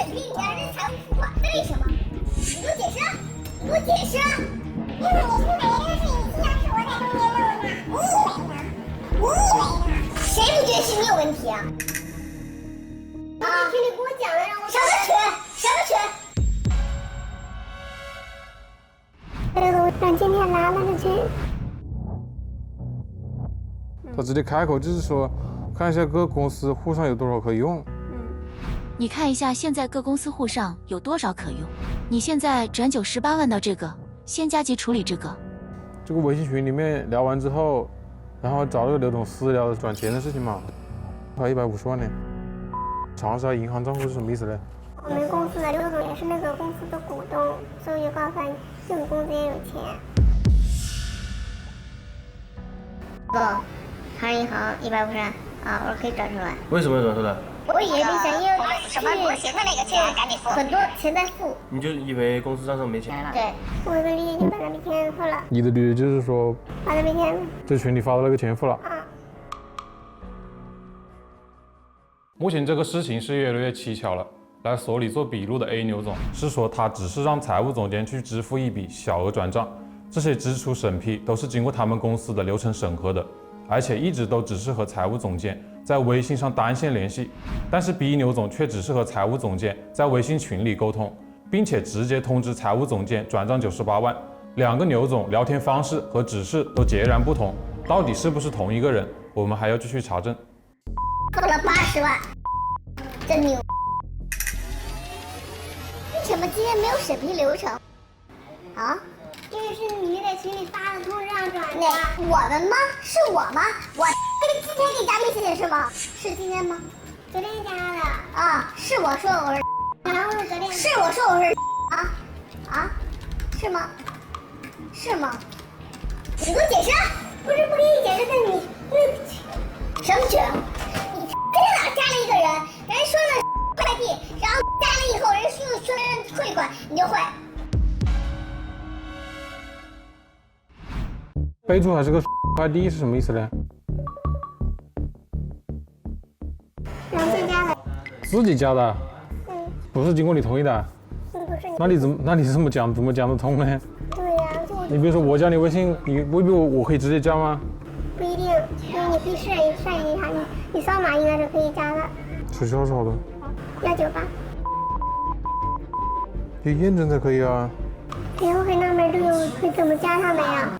是给你家人财务付款，为什么？你给我解释，你给我解释。因为你是每件事情要是我在中间弄的，你以为呢？你以为呢？谁不觉得是你有问题啊？啊！群里跟我讲了，让我什么群？什么群？让今天拉了个群。他直接开口就是说，看一下各公司户上有多少可以用。你看一下现在各公司户上有多少可用。你现在转918万到这个，先加急处理这个。这个微信群里面聊完之后，然后找那个刘总私聊转钱的事情嘛，还150万呢。查一下银行账户是什么意思呢？我们公司的刘总也是那个公司的股东，所以就告诉他我们公司也有钱。不，长安银行150万啊，我说可以转出来。为什么转出来？我以为没钱，因为什么我钱的那个钱赶紧付，很多钱在付。你就以为公司账上没钱？对，我的理解就把那笔钱付了。你的理解就是说，把那笔钱这群里发的那个钱付了。啊。目前这个事情是越来越蹊跷了。来所里做笔录的 A 牛总是说，他只是让财务总监去支付一笔小额转账，这些支出审批都是经过他们公司的流程审核的，而且一直都只是和财务总监在微信上单线联系。但是 B 牛总却只是和财务总监在微信群里沟通，并且直接通知财务总监转账98万。两个牛总聊天方式和指示都截然不同，到底是不是同一个人？我们还要继续查证。付了80万，真牛！为什么今天没有审批流程？啊？这个是你在群里发的通知让转的。我们吗？是我吗？我今天给加微信的是吗？是今天吗？昨天加的。啊，是我说我是。然后是昨天。是我说我是。啊？是吗？是吗？你给我解释！不是不给你解释，那你什么群？你在哪加了一个人？人说了快递，然后加了以后，人说让汇款，你就汇。备注还是个快递是什么意思呢？然后自加的。自己加的，不是经过你同意的。不是。那你怎么讲得通呢？对呀，就你比如说我加你微信，你未必我可以直接加吗？不一定，因为你可以算一下，你扫码应该是可以加的。取消是好的。198。得验证才可以啊。以后会纳闷这个会怎么加上的呀？